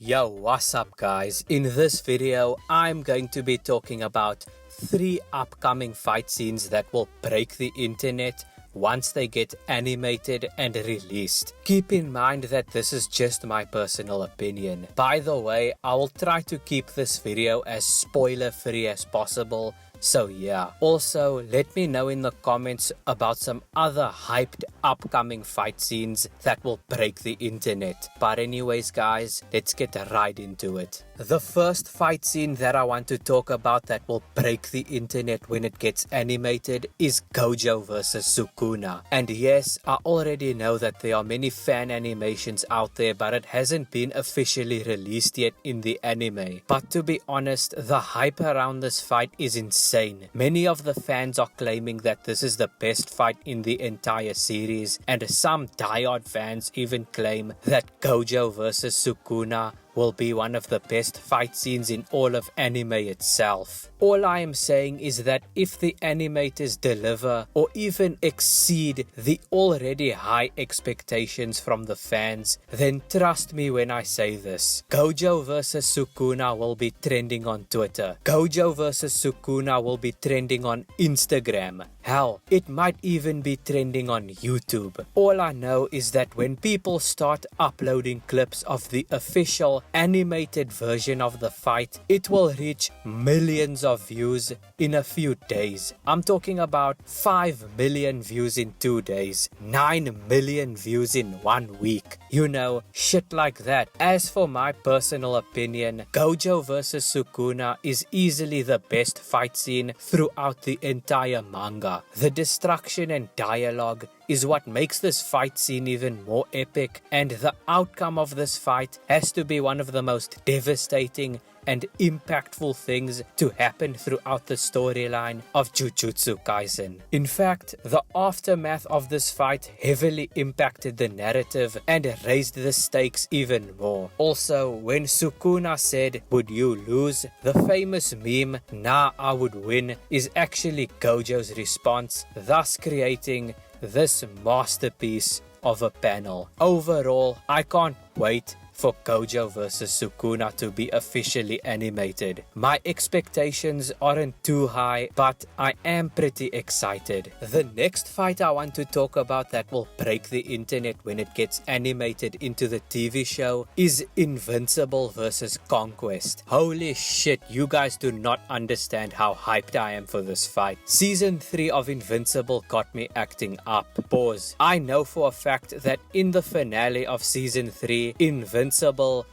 Yo, what's up guys? In this video, I'm going to be talking about 3 upcoming fight scenes that will break the internet once they get animated and released. Keep in mind that this is just my personal opinion. By the way, I will try to keep this video as spoiler free as possible. So yeah, also let me know in the comments about some other hyped upcoming fight scenes that will break the internet. But anyways guys, let's get right into it. The first fight scene that I want to talk about that will break the internet when it gets animated is Gojo Vs Sukuna. And yes, I already know that there are many fan animations out there, but it hasn't been officially released yet in the anime. But to be honest, the hype around this fight is insane. Many of the fans are claiming that this is the best fight in the entire series, and some diehard fans even claim that Gojo vs Sukuna will be one of the best fight scenes in all of anime itself. All I am saying is that if the animators deliver or even exceed the already high expectations from the fans, then trust me when I say this. Gojo vs Sukuna will be trending on Twitter. Gojo vs Sukuna will be trending on Instagram. Hell, it might even be trending on YouTube. All I know is that when people start uploading clips of the official animated version of the fight, it will reach millions of views in a few days. I'm talking about 5 million views in 2 days, 9 million views in 1 week. You know, shit like that. As for my personal opinion, Gojo vs Sukuna is easily the best fight scene throughout the entire manga. The destruction and dialogue is what makes this fight scene even more epic, and the outcome of this fight has to be one of the most devastating and impactful things to happen throughout the storyline of Jujutsu Kaisen. In fact, the aftermath of this fight heavily impacted the narrative and raised the stakes even more. Also, when Sukuna said, "Would you lose?" the famous meme, "Nah, I would win," is actually Gojo's response, thus creating this masterpiece of a panel. Overall, I can't wait for Gojo vs Sukuna to be officially animated. My expectations aren't too high, but I am pretty excited. The next fight I want to talk about that will break the internet when it gets animated into the TV show is Invincible Vs Conquest. Holy shit, you guys do not understand how hyped I am for this fight. Season 3 of Invincible got me acting up. Pause. I know for a fact that in the finale of Season 3, Invincible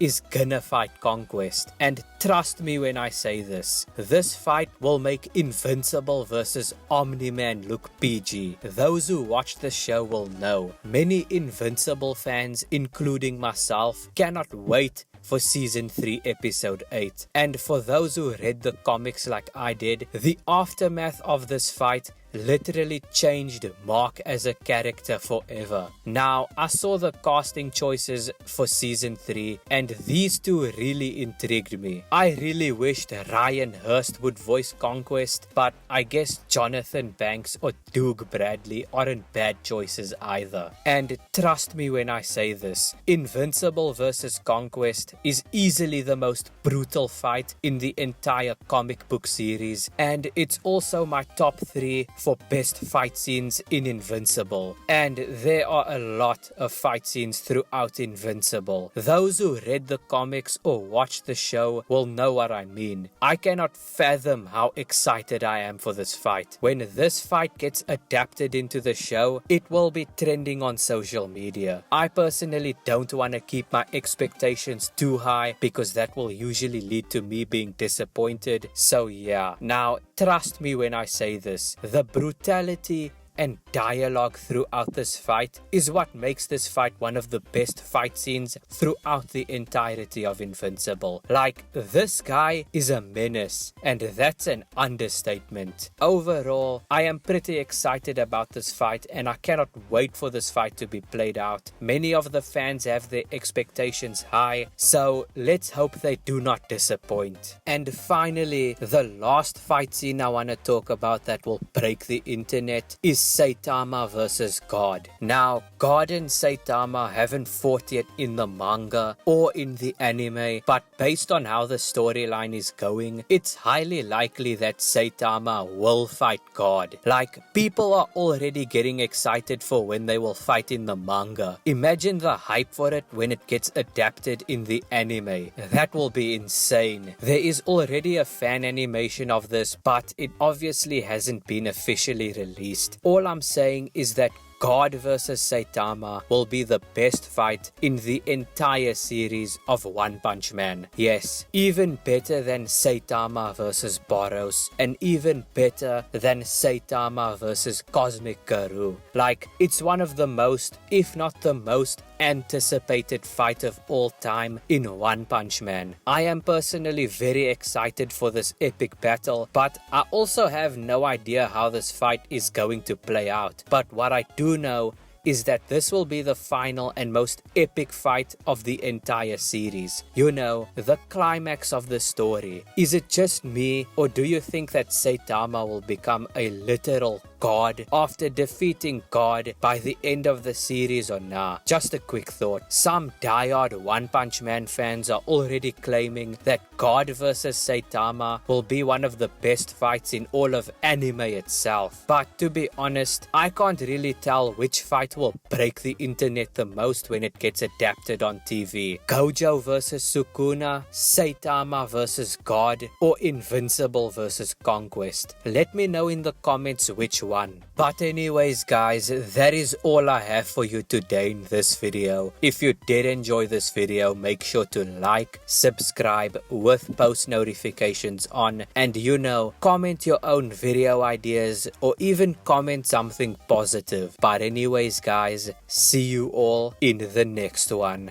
is gonna fight Conquest, and trust me when I say this fight will make Invincible vs Omni-Man look PG. Those who watch the show will know. Many Invincible fans, including myself, cannot wait for Season 3 Episode 8. And for those who read the comics like I did, the aftermath of this fight literally changed Mark as a character forever. Now, I saw the casting choices for Season 3 and these two really intrigued me. I really wished Ryan Hurst would voice Conquest, but I guess Jonathan Banks or Doug Bradley aren't bad choices either. And trust me when I say this, Invincible vs Conquest is easily the most brutal fight in the entire comic book series, and it's also my top 3 for best fight scenes in Invincible. And there are a lot of fight scenes throughout Invincible. Those who read the comics or watched the show will know what I mean. I cannot fathom how excited I am for this fight. When this fight gets adapted into the show, it will be trending on social media. I personally don't want to keep my expectations too high because that will usually lead to me being disappointed. So yeah, now trust me when I say this, the brutality and dialogue throughout this fight is what makes this fight one of the best fight scenes throughout the entirety of Invincible. Like, this guy is a menace, and that's an understatement. Overall, I am pretty excited about this fight, and I cannot wait for this fight to be played out. Many of the fans have their expectations high, so let's hope they do not disappoint. And finally, the last fight scene I want to talk about that will break the internet is Saitama Vs God. Now, God and Saitama haven't fought yet in the manga or in the anime, but based on how the storyline is going, it's highly likely that Saitama will fight God. Like, people are already getting excited for when they will fight in the manga. Imagine the hype for it when it gets adapted in the anime. That will be insane. There is already a fan animation of this, but it obviously hasn't been officially released. All I'm saying is that God vs Saitama will be the best fight in the entire series of One Punch Man. Yes, even better than Saitama vs Boros, and even better than Saitama vs Cosmic Guru. Like, it's one of the most, if not the most, anticipated fight of all time in One Punch Man. I am personally very excited for this epic battle, but I also have no idea how this fight is going to play out. But what I do know is that this will be the final and most epic fight of the entire series. You know, the climax of the story. Is it just me, or do you think that Saitama will become a literal God after defeating God by the end of the series, or nah? Just a quick thought. Some diehard One Punch Man fans are already claiming that God vs Saitama will be one of the best fights in all of anime itself. But to be honest, I can't really tell which fight will break the internet the most when it gets adapted on TV. Gojo Vs Sukuna, Saitama vs God, or Invincible Vs Conquest? Let me know in the comments which one. But anyways guys, that is all I have for you today in this video. If you did enjoy this video, make sure to like, subscribe with post notifications on, and you know, comment your own video ideas or even comment something positive. But anyways guys, see you all in the next one.